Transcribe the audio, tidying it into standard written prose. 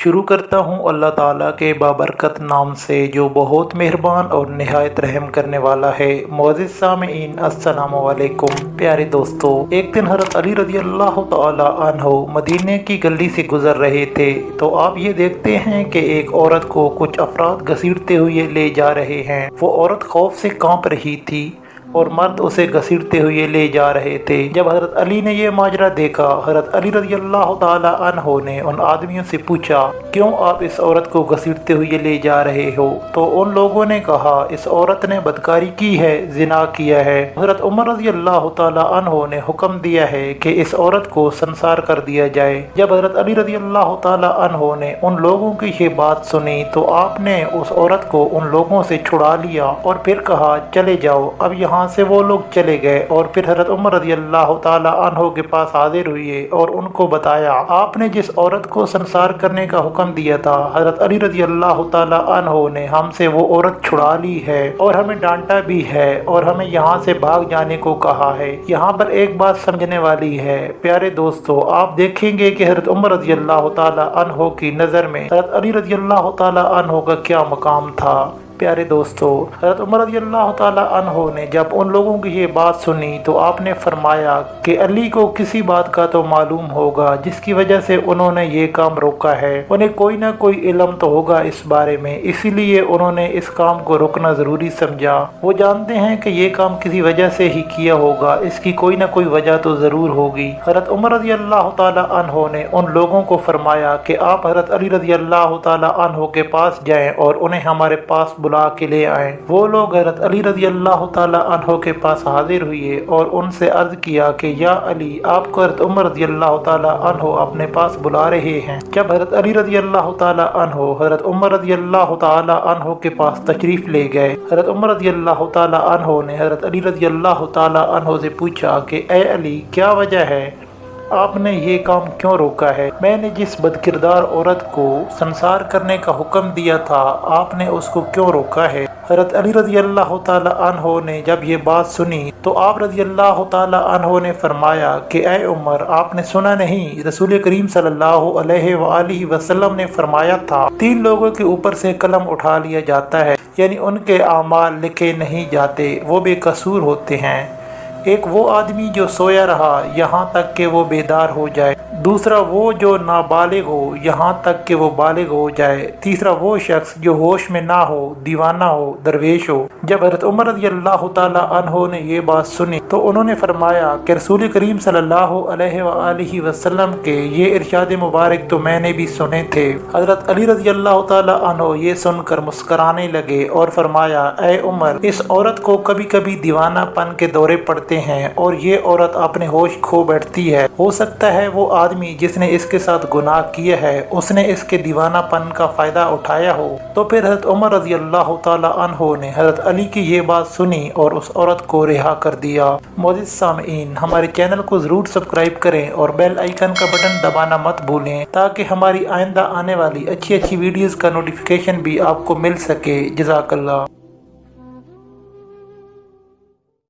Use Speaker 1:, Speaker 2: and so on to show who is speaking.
Speaker 1: शुरू करता हूँ अल्लाह ताला के बाबरकत नाम से जो बहुत मेहरबान और निहायत रहम करने वाला है। मोअज़्ज़िज़ सामीईन अस्सलामु अलैकुम। प्यारे दोस्तों, एक दिन हज़रत अली रज़ी अल्लाह ताला अन्हो मदीने की गली से गुजर रहे थे तो आप ये देखते हैं कि एक औरत को कुछ अफराद घसीटते हुए ले जा रहे हैं। वो औरत खौफ से कांप रही थी और मर्द उसे घसीटते हुए ले जा रहे थे। जब हज़रत अली ने यह माजरा देखा, हज़रत अली रज़ी अल्लाह ताला अन्हो ने उन आदमियों से पूछा, क्यों आप इस औरत को घसीटते हुए ले जा रहे हो? तो उन लोगों ने कहा, इस औरत ने बदकारी की है, जिना किया है। हज़रत उमर रज़ी अल्लाह ताला अन्हो ने हुक्म दिया है कि इस औरत को संसार कर दिया जाए। जब हज़रत अली रज़ी अल्लाह ताला अन्हो ने उन लोगों की ये बात सुनी तो आपने उस औरत को उन लोगों से छुड़ा लिया और फिर कहा, चले जाओ। अब यहाँ से वो लोग चले गए और फिर हज़रत उमर रज़ी अल्लाह ताला अन्हो के पास हाजिर हुए और उनको बताया, आपने जिस औरत को संसार करने का हुक्म दिया था, हज़रत अली रज़ी अल्लाह ताला अन्हो ने हमसे वो औरत छुड़ा ली है और हमें डांटा भी है और हमें यहाँ से भाग जाने को कहा है। यहाँ पर एक बात समझने वाली है प्यारे दोस्तों, आप देखेंगे कि हज़रत उमर रज़ी अल्लाह ताला अन्हो की नज़र में हज़रत अली रज़ी अल्लाह ताला अन्हो का क्या मकाम था। प्यारे दोस्तों, हज़रत उमर रज़ी अल्लाह ताला अन्हो ने जब उन लोगों की ये बात सुनी तो आपने फरमाया कि अली को किसी बात का तो मालूम होगा जिसकी वजह से उन्होंने ये काम रोका है। उन्हें कोई ना कोई इल्म तो होगा इस बारे में, इसीलिए उन्होंने इस काम को रोकना ज़रूरी समझा। वो जानते हैं कि ये काम किसी वजह से ही किया होगा, इसकी कोई ना कोई वजह तो ज़रूर होगी। हज़रत उमर रज़ी अल्लाह ताला अन्हो ने उन लोगों को फरमाया कि आप हज़रत अली रज़ी अल्लाह ताला अन्हो के पास जाएँ और उन्हें हमारे पास बुला के ले आए। वो लोग हज़रत अली रज़ी अल्लाह ताला अन्हो के पास हाजिर हुए और उनसे अर्ज किया कि या अली, आपको हज़रत उमर रज़ी अल्लाह ताला अन्हो अपने पास बुला रहे हैं। जब हज़रत अली रज़ी अल्लाह ताला अन्हो हज़रत उमर रज़ी अल्लाह ताला अन्हो के पास तशरीफ ले गए, हज़रत उमर रज़ी अल्लाह ताला अन्हो ने हज़रत अली रज़ी अल्लाह ताला अन्हो से पूछा कि ए अली, क्या वजह है, आपने ये काम क्यों रोका है? मैंने जिस बदकिरदार औरत को संसार करने का हुक्म दिया था, आपने उसको क्यों रोका है? हज़रत अली रज़ी अल्लाह ताला अन्हो ने जब ये बात सुनी तो आप रज़ी अल्लाह ताला अन्हो ने फरमाया कि ए उमर, आपने सुना नहीं, रसूल करीम सल्लल्लाहु अलैहि वसल्लम ने फरमाया था, 3 लोगों के ऊपर से कलम उठा लिया जाता है, यानी उनके आमाल लिखे नहीं जाते, वो बेकसूर होते हैं। एक वो आदमी जो सोया रहा यहाँ तक कि वो बेदार हो जाए, दूसरा वो जो नाबालिग हो यहाँ तक कि वो बालिग हो जाए, तीसरा वो शख्स जो होश में ना हो, दीवाना हो, दरवेश हो। जब हज़रत उमर रज़ी अल्लाह ताला अन्हो ने ये बात सुनी तो उन्होंने फरमाया कि रसूल करीम सल्लल्लाहु अलैहि वसल्लम के ये इरशाद मुबारक तो मैंने भी सुने थे। हज़रत अली रज़ी अल्लाह ताला अन्हो ये सुनकर मुस्कराने लगे और फरमाया, ए उमर, इस औरत को कभी कभी दीवानापन के दौरे पड़ते हैं और ये औरत अपने होश खो बैठती है। हो सकता है वो आदमी जिसने इसके साथ गुनाह किया है उसने इसके दीवानापन का फायदा उठाया हो। तो फिर हज़रत उमर रज़ी अल्लाह ताला अन्हो ने हज़रत अली की ये बात सुनी और उस औरत को रिहा कर दिया। मोअज़्ज़िज़ सामीईन, हमारे चैनल को ज़रूर सब्सक्राइब करें और बेल आइकन का बटन दबाना मत भूलें ताकि हमारी आइंदा आने वाली अच्छी वीडियोज़ का नोटिफिकेशन भी आपको मिल सके। जज़ाकल्लाह।